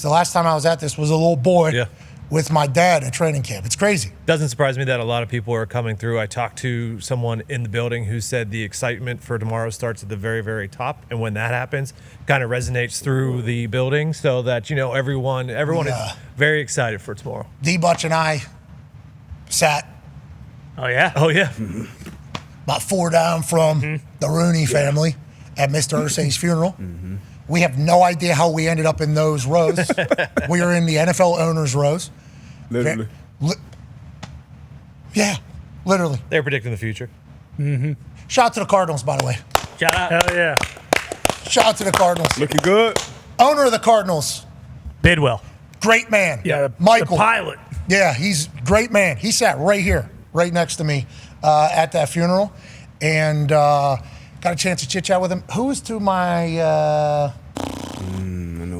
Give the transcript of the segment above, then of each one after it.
The last time I was at this was a little boy with my dad at training camp. It's crazy. Doesn't surprise me that a lot of people are coming through. I talked to someone in the building who said the excitement for tomorrow starts at the very, very top. And when that happens, kind of resonates through the building so that, everyone is very excited for tomorrow. D-Butch and I sat. Oh, yeah. About 4 down from the Rooney family at Mr. Irsay's funeral. We have no idea how we ended up in those rows. We are in the NFL owners' rows. Literally. Yeah, literally. They're predicting the future. Shout out to the Cardinals, by the way. Shout out. Hell yeah. Shout out to the Cardinals. Looking good. Owner of the Cardinals. Bidwell. Great man. Yeah, Michael. the pilot. Yeah, he's a great man. He sat right here, right next to me at that funeral. And got a chance to chit-chat with him. Who was to my...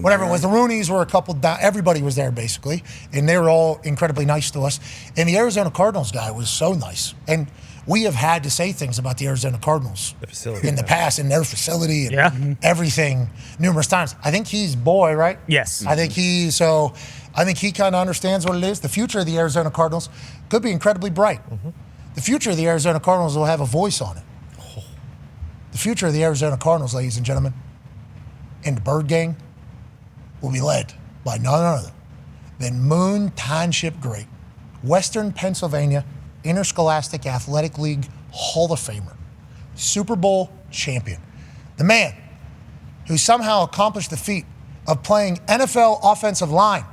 whatever it was, the Rooneys were a couple down. Everybody was there, basically. And they were all incredibly nice to us. And the Arizona Cardinals guy was so nice. And we have had to say things about the Arizona Cardinals in the past, and their facility and everything numerous times. I think he's boy, right? Yes. I think he kind of understands what it is. The future of the Arizona Cardinals could be incredibly bright. The future of the Arizona Cardinals will have a voice on it. The future of the Arizona Cardinals, ladies and gentlemen, and the Bird Gang will be led by none other than Moon Township great, Western Pennsylvania Interscholastic Athletic League Hall of Famer, Super Bowl champion, the man who somehow accomplished the feat of playing NFL offensive line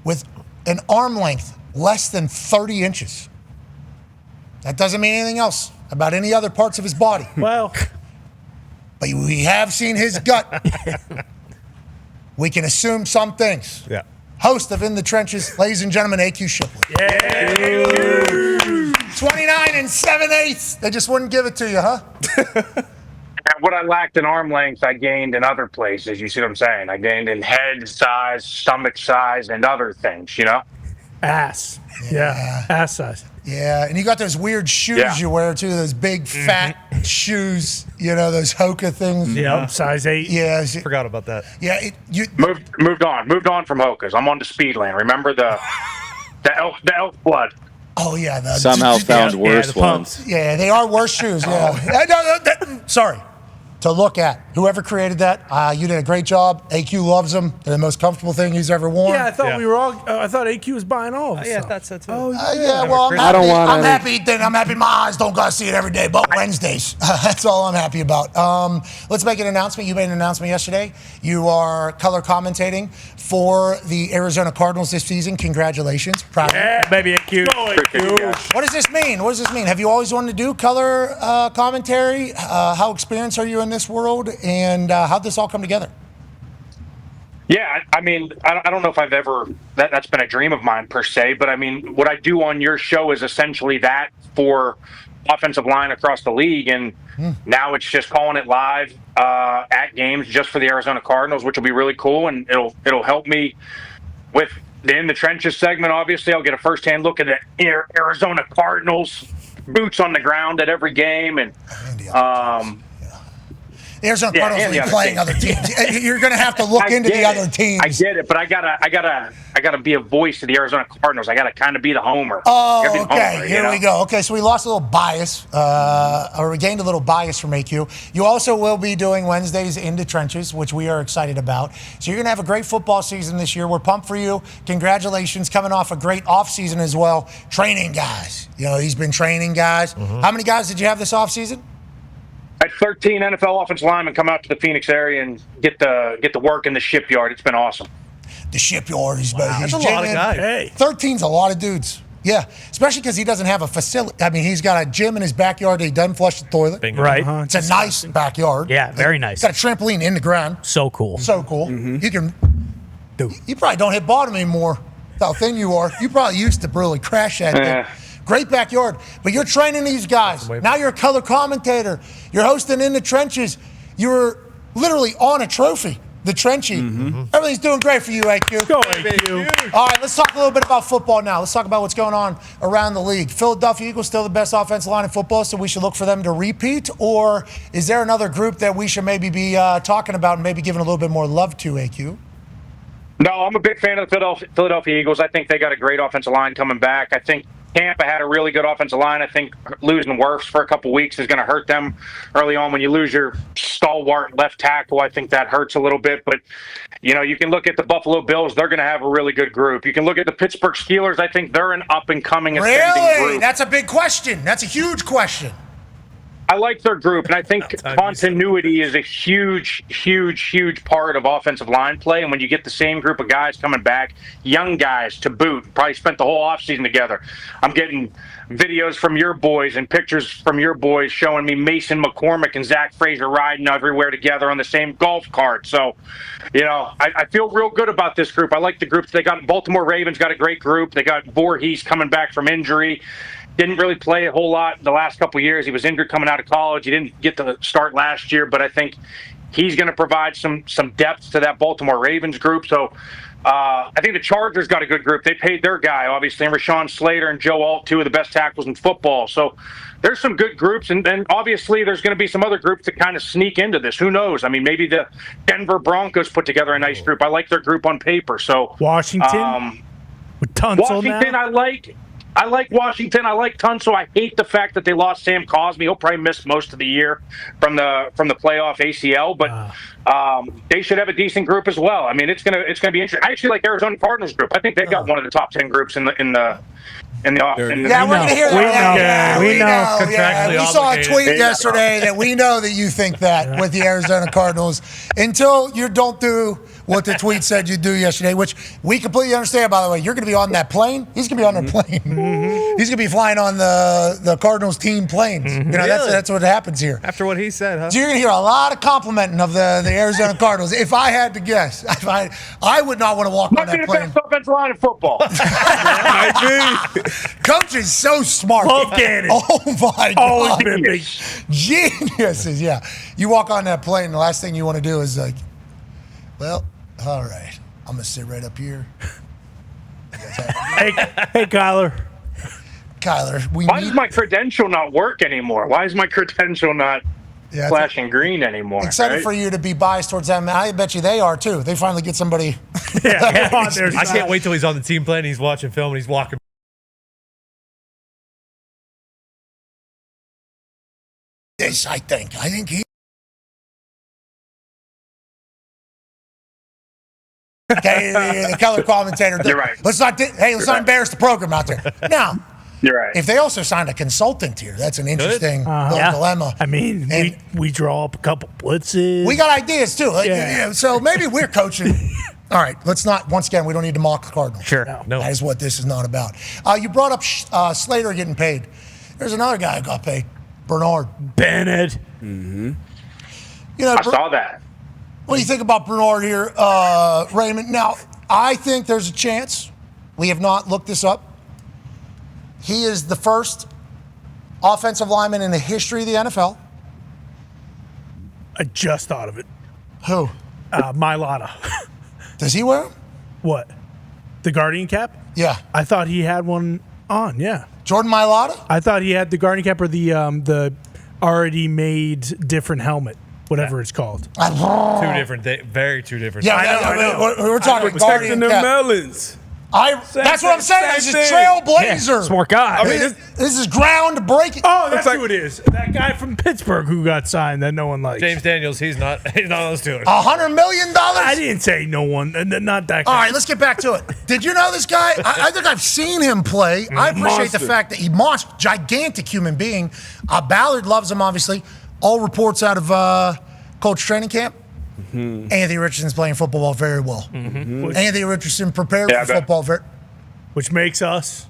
with an arm length less than 30 inches. That doesn't mean anything else about any other parts of his body. Well, but we have seen his gut. We can assume some things. Yeah. Host of In the Trenches, ladies and gentlemen, AQ Shipley. yeah. 29 and 7/8. They just wouldn't give it to you, huh? What I lacked in arm length, I gained in other places. You see what I'm saying? I gained in head size, stomach size, and other things, Ass. Yeah. Ass size. Yeah, and you got those weird shoes you wear, too, those big, fat shoes, those Hoka things. Yeah, size 8. Yeah. Forgot about that. Yeah. Moved on from Hokas. I'm on to Speedland. Remember the elf blood? Oh, yeah. Somehow found worse ones. Yeah, they are worse shoes, sorry. To look at. Whoever created that, you did a great job. AQ loves them. They're the most comfortable thing he's ever worn. Yeah, I thought we were all. I thought AQ was buying all of us. Yeah, that's it too. Oh, well, I'm happy my eyes don't got to see it every day, but Wednesdays. That's all I'm happy about. Let's make an announcement. You made an announcement yesterday. You are color commentating for the Arizona Cardinals this season. Congratulations. Proud Yeah, baby, AQ. AQ. What does this mean? Have you always wanted to do color commentary? How experienced are you in this world? And how'd this all come together? Yeah, I mean, I don't know if I've ever, that's been a dream of mine per se, but I mean, what I do on your show is essentially that for offensive line across the league, and now it's just calling it live at games just for the Arizona Cardinals, which will be really cool, and it'll help me with the In the Trenches segment. Obviously, I'll get a firsthand look at the Arizona Cardinals, boots on the ground at every game, and the Arizona Cardinals will be playing other teams. You're going to have to look into the other teams. I get it, but I gotta be a voice to the Arizona Cardinals. I gotta kind of be the homer. Oh, okay. Here we go. Okay, so we lost a little bias, or we gained a little bias from AQ. You also will be doing Wednesdays in the Trenches, which we are excited about. So you're going to have a great football season this year. We're pumped for you. Congratulations, coming off a great offseason as well. Training guys. He's been training guys. How many guys did you have this offseason? I had 13 NFL offensive linemen come out to the Phoenix area and get the work in the shipyard. It's been awesome. The shipyard is That's a lot of guys. Hey. 13's a lot of dudes. Yeah, especially because he doesn't have a facility. I mean, he's got a gym in his backyard that he doesn't flush the toilet. Bingo. Right. It's a nice backyard. Yeah, very nice. Got a trampoline in the ground. So cool. So cool. You can. You probably don't hit bottom anymore. That's how thin you are. You probably used to really crash that thing. Great backyard. But you're training these guys. Now you're a color commentator. You're hosting In the Trenches. You're literally on a trophy, the Trenchy. Everything's doing great for you, AQ. Go, AQ. All right, let's talk a little bit about football now. Let's talk about what's going on around the league. Philadelphia Eagles still the best offensive line in football, so we should look for them to repeat? Or is there another group that we should maybe be talking about and maybe giving a little bit more love to, AQ? No, I'm a big fan of the Philadelphia Eagles. I think they got a great offensive line coming back. I think Tampa had a really good offensive line. I think losing Wirfs for a couple weeks is going to hurt them early on. When you lose your stalwart left tackle, I think that hurts a little bit. But, you can look at the Buffalo Bills. They're going to have a really good group. You can look at the Pittsburgh Steelers. I think they're an up-and-coming ascending group. That's a big question. That's a huge question. I like their group, and I think continuity is a huge, huge, huge part of offensive line play. And when you get the same group of guys coming back, young guys to boot, probably spent the whole offseason together. I'm getting videos from your boys and pictures from your boys showing me Mason McCormick and Zach Frazier riding everywhere together on the same golf cart. So, I feel real good about this group. I like the group. They got Baltimore Ravens got a great group. They got Voorhees coming back from injury. Didn't really play a whole lot the last couple of years. He was injured coming out of college. He didn't get to start last year, but I think he's going to provide some depth to that Baltimore Ravens group. So I think the Chargers got a good group. They paid their guy, obviously, and Rashawn Slater and Joe Alt, two of the best tackles in football. So there's some good groups, and then obviously there's going to be some other groups that kind of sneak into this. Who knows? I mean, maybe the Denver Broncos put together a nice group. I like their group on paper. So Washington with Tunsil Washington, now? I like Washington. I like Tunsil. I hate the fact that they lost Sam Cosmi. He'll probably miss most of the year from the playoff ACL, but they should have a decent group as well. I mean, it's gonna be interesting. I actually like Arizona Cardinals group. I think they've got one of the top 10 groups in the Yeah, we're going to hear that. We know. Yeah, we saw a tweet yesterday that we know that you think that with the Arizona Cardinals until you don't do what the tweet said you do yesterday, which we completely understand, by the way. You're going to be on that plane. He's going to be on the plane. He's going to be flying on the Cardinals team planes. Really? That's what happens here. After what he said, huh? So you're going to hear a lot of complimenting of the Arizona Cardinals. If I had to guess, I would not want to walk on that plane. Might be the best offensive line in football. Coach is so smart. Love cannon. Oh, my Always God. been big. Geniuses, yeah. You walk on that plane, the last thing you want to do is like, well, all right, I'm going to sit right up here. Hey, Kyler. Kyler, Why does my credential not work anymore? Why is my credential not flashing green anymore? Excited for you to be biased towards them. I bet you they are, too. They finally get somebody. I can't wait till he's on the team plane, he's watching film, and he's walking. This, I think he. Okay, the color commentator. You're right. Let's not embarrass the program out there. Now, You're right. if they also signed a consultant here, that's an interesting little dilemma. I mean, we draw up a couple blitzes. We got ideas too. So maybe we're coaching. All right, let's not. Once again, we don't need to mock the Cardinals. Sure. No. That is what this is not about. You brought up Slater getting paid. There's another guy who got paid. Bernard Bennett. Mm-hmm. I saw that. What do you think about Bernard here, Raymond? Now, I think there's a chance. We have not looked this up. He is the first offensive lineman in the history of the NFL. I just thought of it. Who? Mailata. Does he wear them? What? The Guardian cap? Yeah. I thought he had one on, yeah. Jordan Mailata? I thought he had the Guardian cap or the already made different helmet, whatever it's called. Two different things. Yeah, I know. We're talking Guardian Protecting the cap. melons. That's what I'm saying. This is trailblazer. Smart guy. I mean, This is groundbreaking. Oh, that's who it is. That guy from Pittsburgh who got signed that no one likes. James Daniels, he's not on those Steelers. $100 million? I didn't say no one, not that guy. All right, let's get back to it. Did you know this guy? I think I've seen him play. I appreciate the fact that he's a gigantic human being. Ballard loves him, obviously. All reports out of Colts training camp. Mm-hmm. Anthony Richardson's playing football very well. Mm-hmm. Anthony Richardson prepared for football which makes us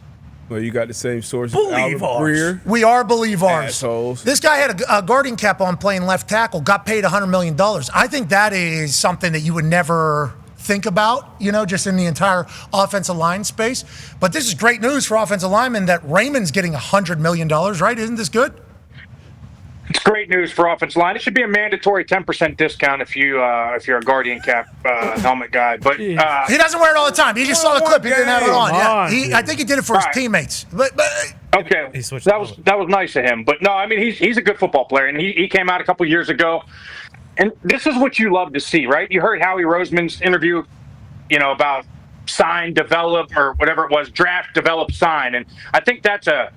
Well, you got the same source. Believe ours. We are believe ours. Assholes. This guy had a guarding cap on playing left tackle, got paid $100 million. I think that is something that you would never think about, just in the entire offensive line space. But this is great news for offensive linemen that Raymond's getting $100 million, right? Isn't this good? It's great news for offensive line. It should be a mandatory 10% discount if you're a Guardian cap helmet guy. But he doesn't wear it all the time. He just saw the clip. He didn't have it on. Yeah, I think he did it for his teammates. But okay, that was nice of him. But no, I mean he's a good football player, and he came out a couple years ago. And this is what you love to see, right? You heard Howie Roseman's interview about sign, develop, or whatever it was, draft, develop, sign. And I think that's a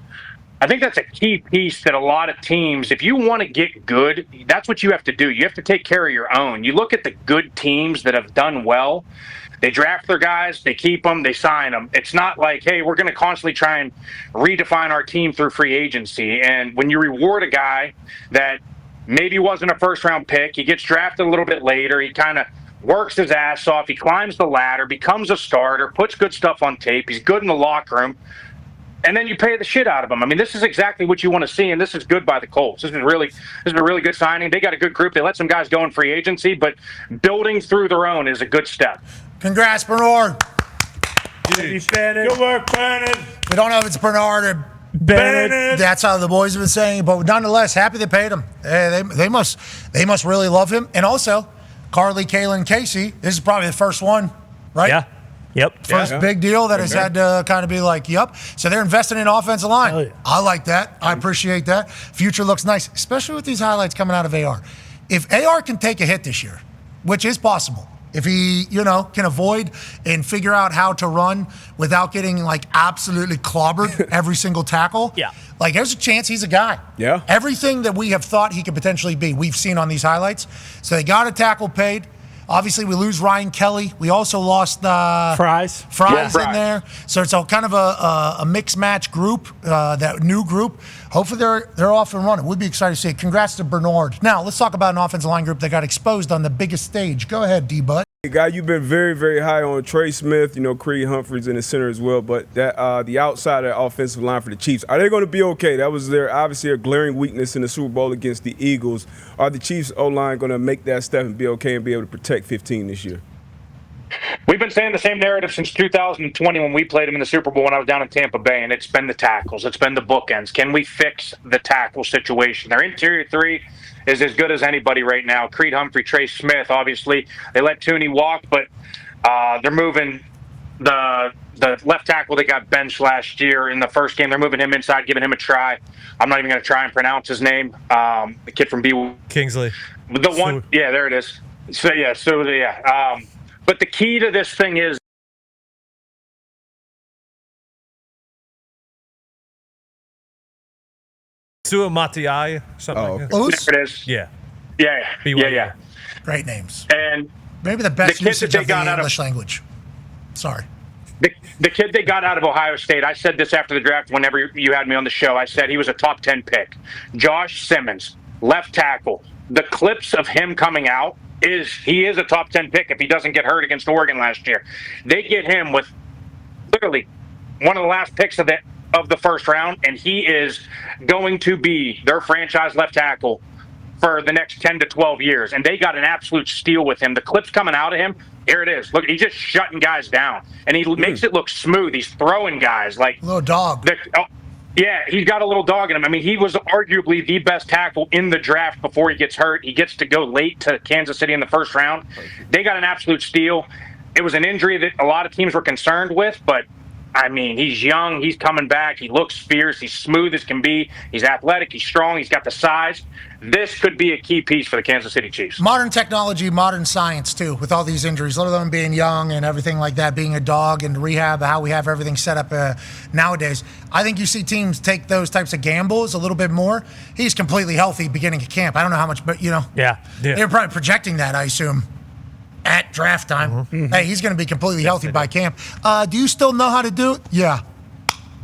key piece that a lot of teams, if you want to get good, that's what you have to do. You have to take care of your own. You look at the good teams that have done well. They draft their guys, they keep them, they sign them. It's not like, hey, we're going to constantly try and redefine our team through free agency. And when you reward a guy that maybe wasn't a first-round pick, he gets drafted a little bit later, he kind of works his ass off, he climbs the ladder, becomes a starter, puts good stuff on tape, he's good in the locker room, and then you pay the shit out of him. I mean, this is exactly what you want to see, and this is good by the Colts. This is a really good signing. They got a good group. They let some guys go in free agency, but building through their own is a good step. Congrats, Bernard. Good work, Bennett. We don't know if it's Bernard or Bennett. That's how the boys have been saying, but nonetheless, happy they paid him. They must really love him. And also, Carly, Kalen, Casey, this is probably the first one, right? Yeah. Yep. First big deal that has had to kind of be like, yep. So they're investing in offensive line. Yeah. I like that. I appreciate that. Future looks nice, especially with these highlights coming out of AR. If AR can take a hit this year, which is possible, if he, can avoid and figure out how to run without getting like absolutely clobbered every single tackle, like there's a chance he's a guy. Yeah. Everything that we have thought he could potentially be, we've seen on these highlights. So they got a tackle paid. Obviously, we lose Ryan Kelly. We also lost Fries in there. So it's all kind of a mixed match group, that new group. Hopefully they're off and running. We'd be excited to see it. Congrats to Bernard. Now, let's talk about an offensive line group that got exposed on the biggest stage. Go ahead, D-Bud. Hey, guy, you've been very, very high on Trey Smith, Creed Humphreys in the center as well, but that the outside of the offensive line for the Chiefs, are they going to be okay? That was obviously a glaring weakness in the Super Bowl against the Eagles. Are the Chiefs O-line going to make that step and be okay and be able to protect 15 this year? We've been saying the same narrative since 2020 when we played them in the Super Bowl when I was down in Tampa Bay, and it's been the tackles. It's been the bookends. Can we fix the tackle situation? Their interior three is as good as anybody right now. Creed Humphrey, Trey Smith, obviously. They let Tooney walk, but they're moving the left tackle that got benched last year in the first game. They're moving him inside, giving him a try. I'm not even going to try and pronounce his name. The kid from Kingsley. There it is. But the key to this thing is Sua Matiai, something like that. Oos? there it is. Yeah. Yeah. Great names. And Maybe the best The kid that usage they of the got out of- English language. Sorry. the kid they got out of Ohio State, I said this after the draft whenever you had me on the show. I said he was a top 10 pick. Josh Simmons, left tackle. The clips of him coming out he is a top 10 pick if he doesn't get hurt against Oregon last year. They get him with literally one of the last picks of the first round, and he is going to be their franchise left tackle for the next 10 to 12 years. And they got an absolute steal with him. The clips coming out of him, here it is. Look, he's just shutting guys down. And he makes it look smooth. He's throwing guys like Little dog. He's got a little dog in him. I mean, he was arguably the best tackle in the draft before he gets hurt. He gets to go late to Kansas City in the first round. They got an absolute steal. It was an injury that a lot of teams were concerned with, but I mean, he's young. He's coming back. He looks fierce. He's smooth as can be. He's athletic. He's strong. He's got the size. This could be a key piece for the Kansas City Chiefs. Modern technology, modern science, too, with all these injuries, let alone being young and everything like that, being a dog and rehab, how we have everything set up nowadays. I think you see teams take those types of gambles a little bit more. He's completely healthy beginning of camp. I don't know how much, but, Yeah. they're probably projecting that, I assume, at draft time. Hey, he's going to be completely healthy by camp. Do you still know how to do it? Yeah.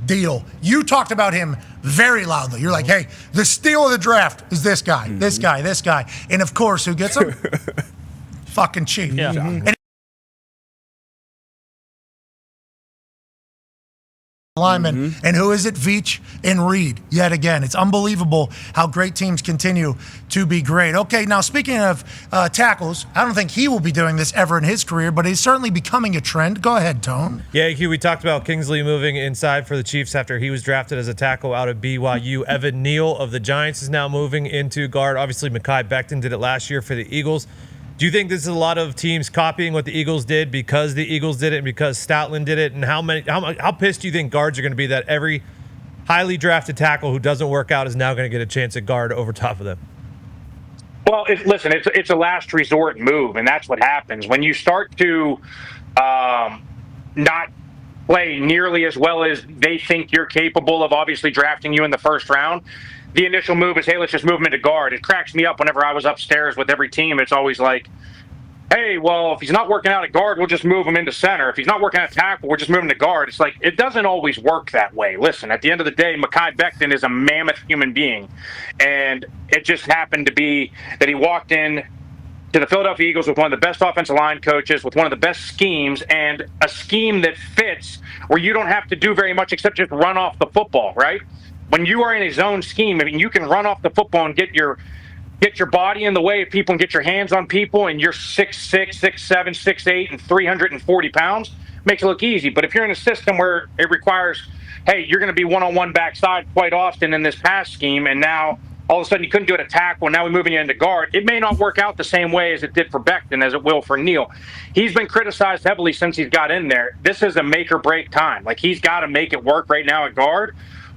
Deal. You talked about him very loudly. You're like, hey, the steal of the draft is this guy, this guy, this guy. And, of course, who gets him? Fucking Chief. Yeah. And lineman. And who is it? Veach and Reed. Yet again, it's unbelievable how great teams continue to be great. Okay, now speaking of tackles, I don't think he will be doing this ever in his career, but he's certainly becoming a trend. Go ahead, Tone. Yeah, Hugh, we talked about Kingsley moving inside for the Chiefs after he was drafted as a tackle out of BYU. Evan Neal of the Giants is now moving into guard. Obviously, Mekhi Becton did it last year for the Eagles. Do you think this is a lot of teams copying what the Eagles did because the Eagles did it and because Stoutland did it? And how pissed do you think guards are going to be that every highly drafted tackle who doesn't work out is now going to get a chance at guard over top of them? Well, it's a last resort move, and that's what happens when you start to not play nearly as well as they think you're capable of, obviously drafting you in the first round, the initial move is, hey, let's just move him into guard. It cracks me up whenever I was upstairs with every team. It's always like, hey, well, if he's not working out at guard, we'll just move him into center. If he's not working out at tackle, we're just moving to guard. It's like, it doesn't always work that way. Listen, at the end of the day, Mekhi Becton is a mammoth human being. And it just happened to be that he walked in to the Philadelphia Eagles with one of the best offensive line coaches, with one of the best schemes, and a scheme that fits where you don't have to do very much except just run off the football, right? When you are in a zone scheme, I mean, you can run off the football and get your body in the way of people and get your hands on people, and you're 6'6", 6'7", 6'8", and 340 pounds, makes it look easy. But if you're in a system where it requires, hey, you're going to be one-on-one backside quite often in this pass scheme, and now all of a sudden you couldn't do it at tackle, and now we're moving you into guard, it may not work out the same way as it did for Becton, as it will for Neal. He's been criticized heavily since he's got in there. This is a make-or-break time. Like, he's got to make it work right now at guard,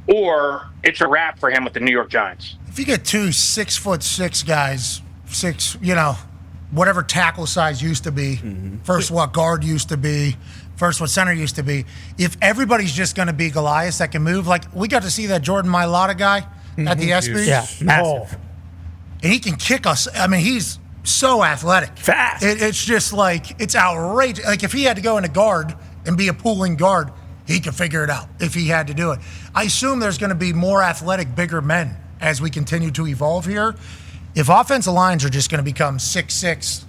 or it's a wrap for him with the New York Giants. If you get 2 6'6" guys, whatever tackle size used to be, first what guard used to be, first what center used to be, if everybody's just going to be Goliaths that can move, like we got to see that Jordan Mailata guy at the ESPN. Yeah, massive. And he can kick us. I mean, he's so athletic. Fast. It's just like, it's outrageous. Like if he had to go into guard and be a pulling guard, he could figure it out if he had to do it. I assume there's going to be more athletic, bigger men as we continue to evolve here. If offensive lines are just going to become 6'6",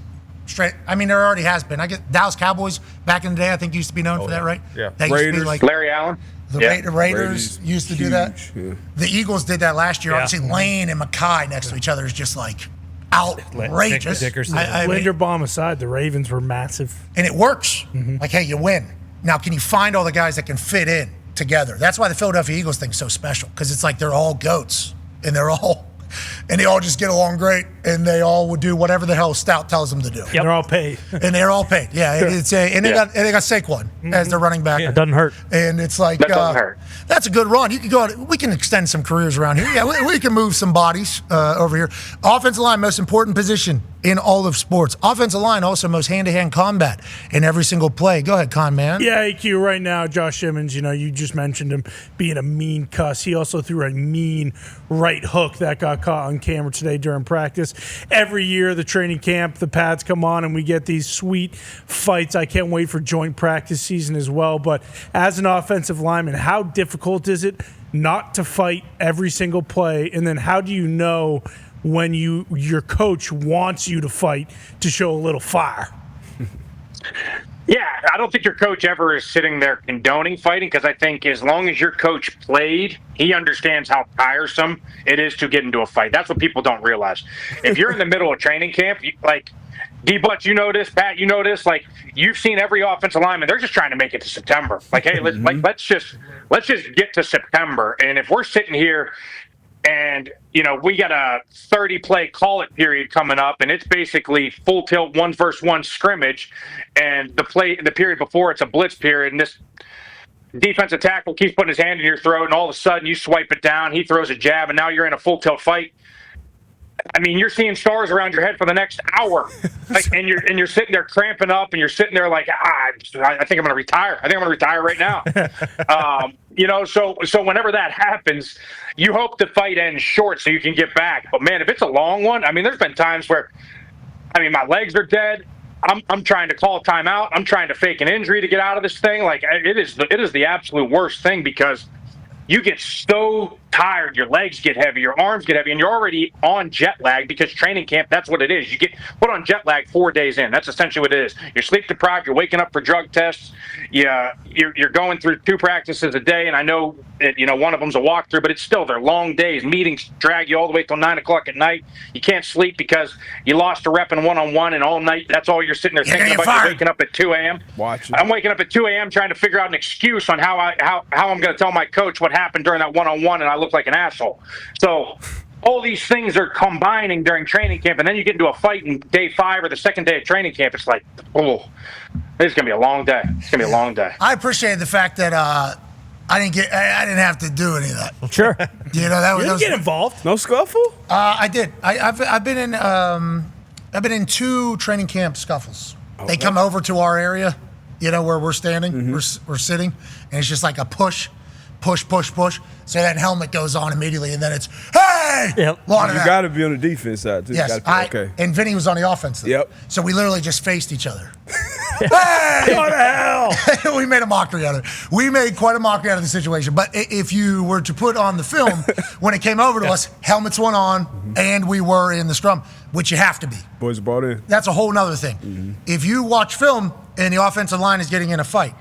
straight, I mean, there already has been. I get Dallas Cowboys back in the day, I think used to be known for that, right? Yeah. They used to be like Larry Allen. the Raiders used to do that. Yeah. The Eagles did that last year. Yeah. Obviously, Lane and Mekhi next to each other is just like outrageous. Dickerson. I mean, Linderbaum aside, the Ravens were massive. and it works. Like, hey, you win. Now, can you find all the guys that can fit in together? That's why the Philadelphia Eagles thing's so special, because it's like they're all goats, and they all just get along great, and they all would do whatever the hell Stout tells them to do. They're all paid. And they're all paid. Yeah, they got Saquon as their running back. It doesn't hurt. And it's like That doesn't hurt. That's a good run. You can go out. We can extend some careers around here. Yeah, we can move some bodies over here. Offensive line, most important position in all of sports. Offensive line, also most hand-to-hand combat in every single play. Go ahead, Con Man. Yeah, AQ, right now, Josh Simmons, you just mentioned him being a mean cuss. He also threw a mean right hook that got caught on camera today during practice. Every year, the training camp, the pads come on, and we get these sweet fights. I can't wait for joint practice season as well. But as an offensive lineman, how difficult is it not to fight every single play? And then how do you know when your coach wants you to fight to show a little fire? Yeah, I don't think your coach ever is sitting there condoning fighting, because I think as long as your coach played, he understands how tiresome it is to get into a fight. That's what people don't realize. If you're in the middle of training camp, like D-Butch, you know this, Pat, you know this, like you've seen every offensive lineman, they're just trying to make it to September. Like, hey, let's just get to September. And if we're sitting here and, we got a 30-play call-it period coming up, and it's basically full tilt 1-versus-1 scrimmage, and the period before it's a blitz period, and this defensive tackle keeps putting his hand in your throat, and all of a sudden you swipe it down, he throws a jab, and now you're in a full tilt fight. I mean, you're seeing stars around your head for the next hour, and you're sitting there cramping up, and you're sitting there like, I think I'm going to retire. I think I'm going to retire right now. So whenever that happens, you hope the fight ends short so you can get back. But man, if it's a long one, I mean, there's been times where, my legs are dead. I'm trying to call a timeout. I'm trying to fake an injury to get out of this thing. Like, it is the absolute worst thing, because you get so tired, your legs get heavy, your arms get heavy, and you're already on jet lag, because training camp, that's what it is. You get put on jet lag 4 days in. That's essentially what it is. You're sleep deprived, you're waking up for drug tests, you're going through 2 practices a day, and I know that, one of them's a walkthrough, but it's still, they're long days. Meetings drag you all the way till 9 o'clock at night. You can't sleep because you lost a rep in one-on-one, and all night, that's all you're sitting there thinking about. You're waking up at 2 a.m. Watching. I'm waking up at 2 a.m. trying to figure out an excuse on how I'm going to tell my coach what happened during that one-on-one, and I look like an asshole. So all these things are combining during training camp, and then you get into a fight in day 5 or the second day of training camp. It's like, oh, it's going to be a long day. It's going to be a long day. I appreciate the fact that I didn't have to do any of that. Sure. That was, You didn't get involved. No scuffle? I did. I've been in 2 training camp scuffles. They come over to our area you know, where we're standing, we're sitting, and it's just like a push. So that helmet goes on immediately, and then it's, hey! Yep. You got to be on the defense side, too. Yes, Okay. and Vinny was on the offense. Though. Yep. So we literally just faced each other. Hey! What the hell? We made a mockery out of it. We made quite a mockery out of the situation. But if you were to put on the film, when it came over to us, helmets went on, and we were in the scrum, which you have to be. Boys brought in. That's a whole nother thing. If you watch film and the offensive line is getting in a fight,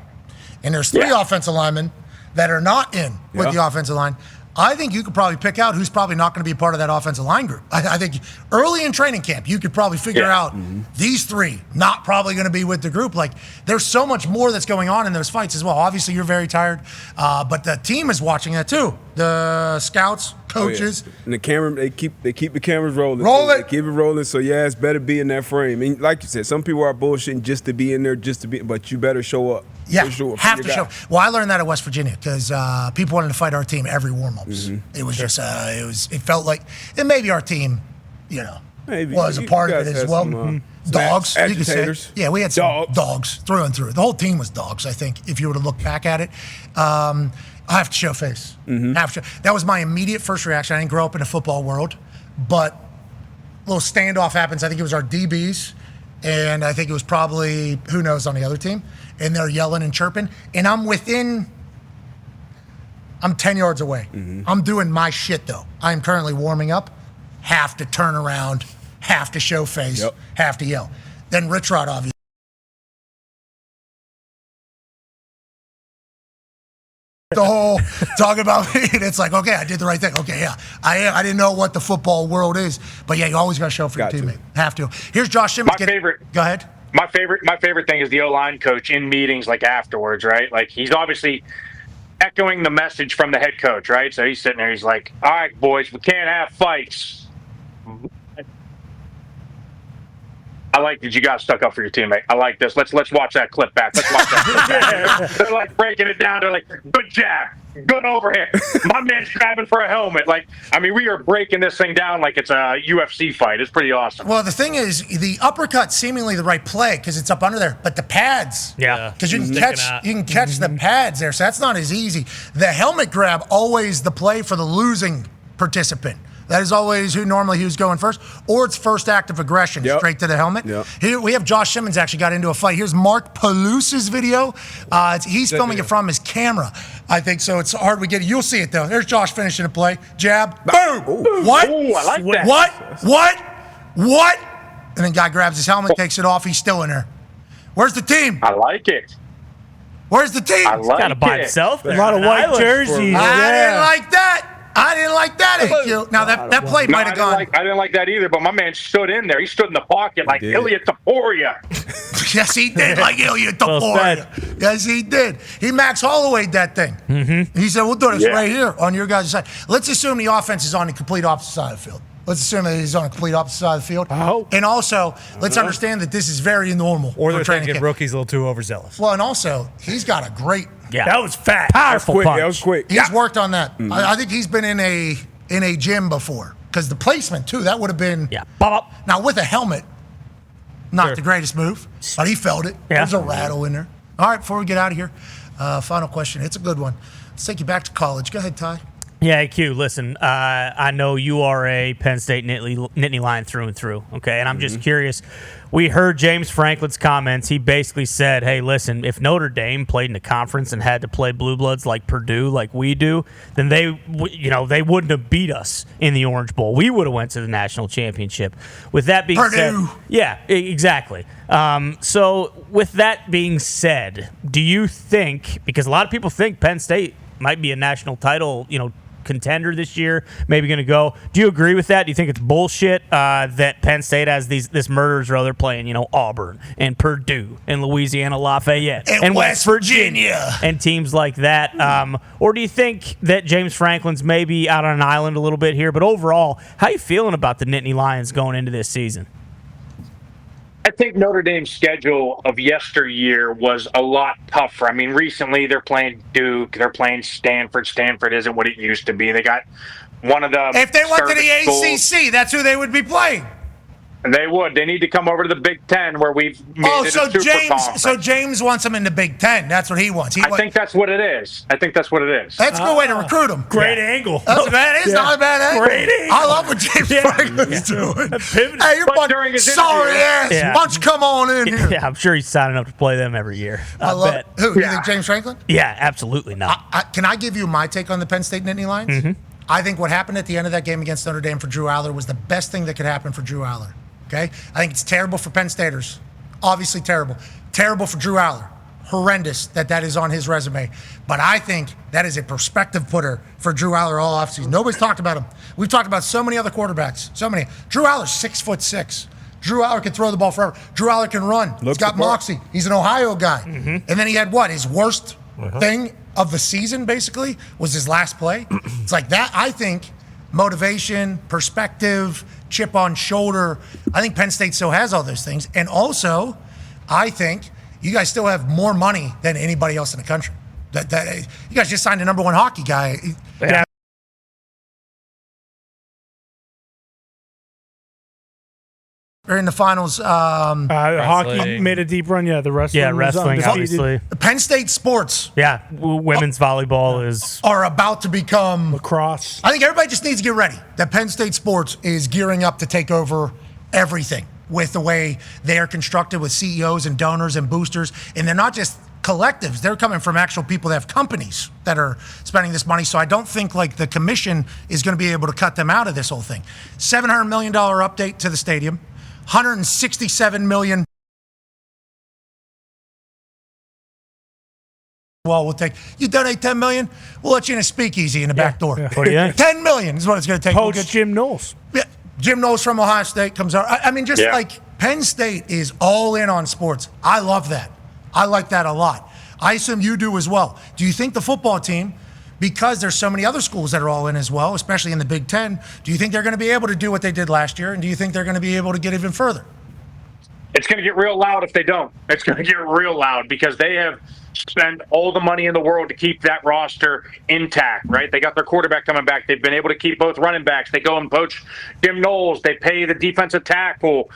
and there's 3 offensive linemen that are not in with the offensive line, I think you could probably pick out who's probably not going to be a part of that offensive line group. I think early in training camp, you could probably figure out these 3 not probably going to be with the group. Like, there's so much more that's going on in those fights as well. Obviously, you're very tired, but the team is watching that too. The scouts, coaches. And the camera, they keep the cameras rolling. Roll it. They keep it rolling, so it's better be in that frame. And like you said, some people are bullshitting just to be in there, but you better show up. Yeah, Sure, have to show. Well, I learned that at West Virginia because people wanted to fight our team every warm-ups. It was just, it felt like, and maybe our team, you know, Maybe. was a part of it as well. Dogs, you could say. Agitators. Yeah, we had some dogs through and through. The whole team was dogs, I think, if you were to look back at it. I have to show face. That was my immediate first reaction. I didn't grow up in the football world, but a little standoff happens. I think it was our DBs, and I think it was probably, who knows, on the other team. And they're yelling and chirping. And I'm 10 yards away. I'm doing my shit, though. I am currently warming up. Have to turn around, have to show face, have to yell. Then Rich Rod, obviously. The whole talk about me, and it's like, okay, I did the right thing. Okay, yeah, I didn't know what the football world is, but yeah, you always got to show for your teammate. Have to. Here's Josh Simmons. My favorite. Go ahead. My favorite thing is the O-line coach in meetings, like afterwards, right? Like, he's obviously echoing the message from the head coach, right? So he's sitting there, he's like, all right, boys, we can't have fights. I like that you got stuck up for your teammate. I like this. Let's watch that clip back. Let's watch that clip back. They're like breaking it down. They're like, good jab, good overhand. My man's grabbing for a helmet. Like, I mean, we are breaking this thing down like it's a UFC fight. It's pretty awesome. Well, the thing is, the uppercut seemingly the right play because it's up under there, but the pads, because you can catch the pads there, so that's not as easy. The helmet grab always the play for the losing participant. That is always who normally he was going first, or it's first act of aggression, straight to the helmet. Here we have Josh Simmons actually got into a fight. Here's Mark Palouse's video. He's filming it from his camera, I think, so it's hard we get it. You'll see it, though. There's Josh finishing a play. Jab. Boom. Ooh. What? Ooh, I like that. What? And then guy grabs his helmet, takes it off. He's still in there. Where's the team? I like it. Where's the team? I like Got to buy it. himself there. A lot of white jerseys. I didn't like that. AQ. Now, that play might have gone. I didn't like that either, but my man stood in there. He stood in the pocket like Ilya Taporia. Yes, he did, like Ilya Taporia. Yes, he did. He Max Holloway'd that thing. He said, we'll do this right here on your guys' side. Let's assume the offense is on the complete opposite side of the field. Let's assume that he's on a complete opposite side of the field. And also, let's understand that this is very normal. Or they're training thinking camp. rookie's a little too overzealous. Well, and also, he's got a great. Yeah. That was fat. Powerful punch. That was quick. He's worked on that. I think he's been in a gym before because the placement too. That would have been. Yeah. Bop. Now with a helmet, not the greatest move, but he felt it. Yeah. There's a rattle in there. All right, before we get out of here, final question. It's a good one. Let's take you back to college. Go ahead, Ty. Yeah, AQ, listen, I know you are a Penn State Nittany Lion through and through, okay? And I'm just curious. We heard James Franklin's comments. He basically said, hey, listen, if Notre Dame played in the conference and had to play Blue Bloods like Purdue, like we do, then they wouldn't have beat us in the Orange Bowl. We would have went to the national championship. With that being said, yeah, exactly. So with that being said, do you think, because a lot of people think Penn State might be a national title, contender this year, maybe going to go. Do you agree with that? Do you think it's bullshit that Penn State has this murderers row? They're playing, Auburn and Purdue and Louisiana Lafayette and West Virginia and teams like that? Or do you think that James Franklin's maybe out on an island a little bit here? But overall, how you feeling about the Nittany Lions going into this season? I think Notre Dame's schedule of yesteryear was a lot tougher. I mean, recently they're playing Duke, they're playing Stanford. Stanford isn't what it used to be. They got one of the. If they went to the schools. ACC, that's who they would be playing. They would. They need to come over to the Big Ten where we've made it a super conference. So James wants him in the Big Ten. That's what he wants. I think that's what it is. That's a good way to recruit him. Great angle. That is not a bad angle. Great angle. I love what James Franklin's doing. Hey, you're during his sorry ass. Yeah. Why don't you come on in here? Yeah, I'm sure he's signing up to play them every year. I love bet. Who? You think James Franklin? Yeah, absolutely not. Can I give you my take on the Penn State Nittany Lions? Mm-hmm. I think what happened at the end of that game against Notre Dame for Drew Aller was the best thing that could happen for Drew Aller. Okay? I think it's terrible for Penn Staters. Obviously terrible. Terrible for Drew Aller. Horrendous that is on his resume. But I think that is a perspective putter for Drew Aller all offseason. Nobody's talked about him. We've talked about so many other quarterbacks. So many. Drew Aller's 6'6". Drew Aller can throw the ball forever. Drew Aller can run. He's got moxie. He's an Ohio guy. Mm-hmm. And then he had what? His worst thing of the season, basically, was his last play. It's like that. I think motivation, perspective, chip on shoulder. I think Penn State still has all those things. And also, I think you guys still have more money than anybody else in the country. That you guys just signed a number one hockey guy. Yeah. They're in the finals. Hockey made a deep run. Yeah, the wrestling. Yeah, was wrestling, undefeated. obviously. Penn State sports Yeah, women's volleyball is. are about to become Lacrosse. I think everybody just needs to get ready. That Penn State sports is gearing up to take over everything with the way they are constructed with CEOs and donors and boosters. And they're not just collectives. They're coming from actual people that have companies that are spending this money. So I don't think like the commission is going to be able to cut them out of this whole thing. $700 million update to the stadium. $167 million. Well, we'll take you donate $10 million. We'll let you in a speakeasy in the back door. Yeah. What do you think? $10 million is what it's going to take. Coach Jim Knowles. Yeah, Jim Knowles from Ohio State comes out. I mean, just like Penn State is all in on sports. I love that. I like that a lot. I assume you do as well. Do you think the football team, because there's so many other schools that are all in as well, especially in the Big Ten, do you think they're going to be able to do what they did last year? And do you think they're going to be able to get even further? It's going to get real loud if they don't. It's going to get real loud because they have spent all the money in the world to keep that roster intact, right? They got their quarterback coming back. They've been able to keep both running backs. They go and poach Jim Knowles. They pay the defensive tackle.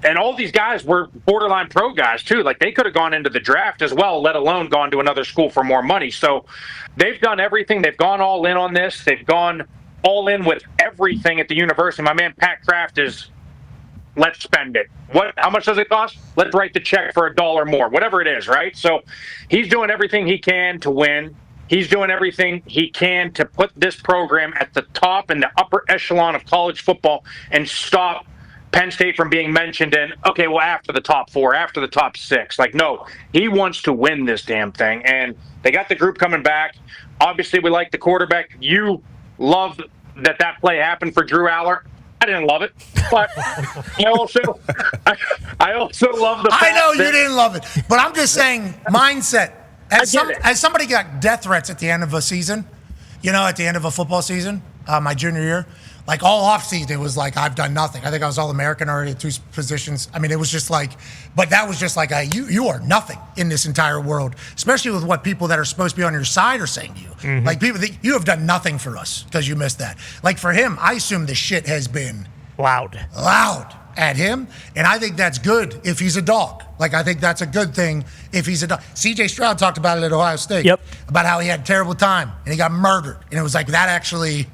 And all these guys were borderline pro guys, too. Like, they could have gone into the draft as well, let alone gone to another school for more money. So they've done everything. They've gone all in on this. They've gone all in with everything at the university. My man Pat Kraft is, let's spend it. How much does it cost? Let's write the check for $1 more, whatever it is, right? So he's doing everything he can to win. He's doing everything he can to put this program at the top and the upper echelon of college football and stop Penn State from being mentioned in, okay, well, after the top 4, after the top 6. Like, no, he wants to win this damn thing. And they got the group coming back. Obviously, we like the quarterback. You love that play happened for Drew Aller. I didn't love it, but I also love the fact I know you that, didn't love it, but I'm just saying mindset. As somebody got death threats at the end of a season, at the end of a football season, my junior year, like all offseason, it was like, I've done nothing. I think I was All-American already at 2 positions. I mean, it was just like, but that was just like, you are nothing in this entire world, especially with what people that are supposed to be on your side are saying to you. Mm-hmm. Like, people, you have done nothing for us because you missed that. Like, for him, I assume the shit has been Loud at him, and I think that's good if he's a dog. Like, I think that's a good thing if he's a dog. C.J. Stroud talked about it at Ohio State. Yep. About how he had a terrible time, and he got murdered. And it was like, that actually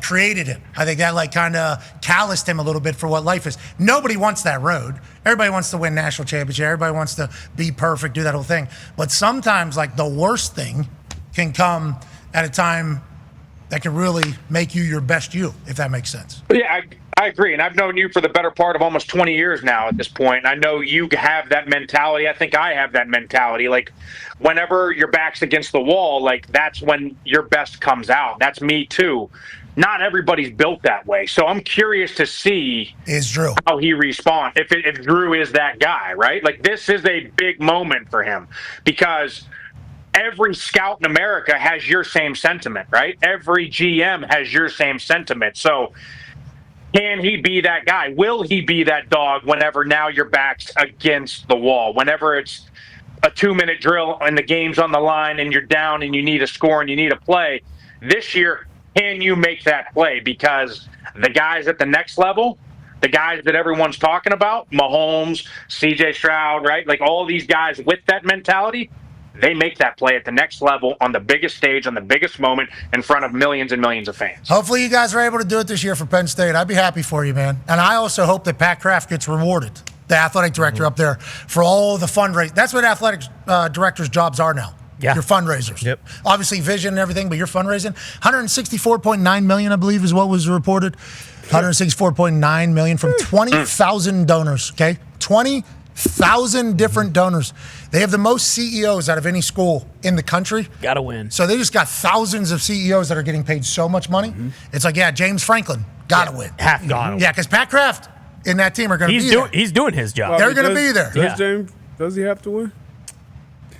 created him. I think that kind of calloused him a little bit for what life is. Nobody wants that road. Everybody wants to win national championship. Everybody wants to be perfect, do that whole thing. But sometimes the worst thing can come at a time that can really make you your best you, if that makes sense. Yeah, I agree. And I've known you for the better part of almost 20 years now at this point. I know you have that mentality. I think I have that mentality. Like, whenever your back's against the wall, that's when your best comes out. That's me too. Not everybody's built that way. So I'm curious to see how he responds. If Drew is that guy, right? Like, this is a big moment for him because every scout in America has your same sentiment, right? Every GM has your same sentiment. So can he be that guy? Will he be that dog whenever now your back's against the wall? Whenever it's a 2-minute drill and the game's on the line and you're down and you need a score and you need a play. This year, can you make that play? Because the guys at the next level, the guys that everyone's talking about, Mahomes, CJ Stroud, right? Like all these guys with that mentality, they make that play at the next level on the biggest stage, on the biggest moment in front of millions and millions of fans. Hopefully you guys are able to do it this year for Penn State. I'd be happy for you, man. And I also hope that Pat Kraft gets rewarded, the athletic director up there, for all the fundraising. That's what athletic directors' jobs are now. Yeah. Your fundraisers. Yep. Obviously vision and everything, but you're fundraising. $164.9 million, I believe, is what was reported. $164.9 million from 20,000 donors, okay? 20,000 different donors. They have the most CEOs out of any school in the country. Gotta win. So they just got thousands of CEOs that are getting paid so much money. It's like, yeah, James Franklin, gotta win. Half gone. Yeah, because Pat Kraft in that team are going to be there. He's doing his job. They're going to be there. Yeah. Does he have to win?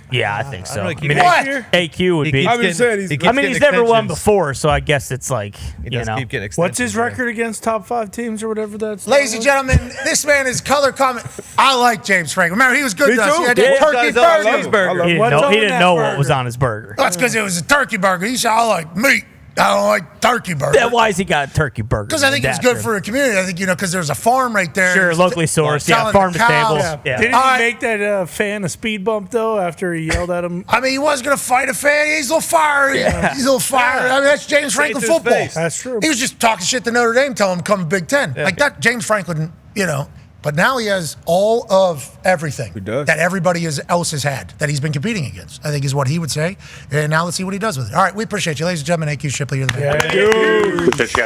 Yeah, I think so. really I keep mean, What? AQ would be. I've been saying he's. He's never won before, so I guess it's like, He does keep getting What's his extensions, right? record against top 5 teams or whatever that's? Ladies and gentlemen, this man is color comment. I like James Franklin. Remember, he was good Me to us. too. He had Yeah. that turkey Guys all love burger. his burger. He What's on didn't that know what was burger? on his burger. That's because it was a turkey burger. He said, I like meat. I don't like turkey burger. Yeah, why has he got a turkey burger? Because I think it's good for a community. I think, because there's a farm right there. Sure, It's locally sourced. Yeah, selling farm the to tables. cows. Yeah. Didn't All he right. make that fan a speed bump though after he yelled at him? I mean, he was going to fight a fan. He's a little fiery. He's a little fiery. I mean, that's James Franklin to his football. face. That's true. He was just talking shit to Notre Dame, telling him come to Big Ten. Like that, James Franklin, But now he has all of everything does. that everybody else has had that he's been competing against, I think is what he would say. And now let's see what he does with it. All right, we appreciate you. Ladies and gentlemen, AQ Shipley, you're the man. Just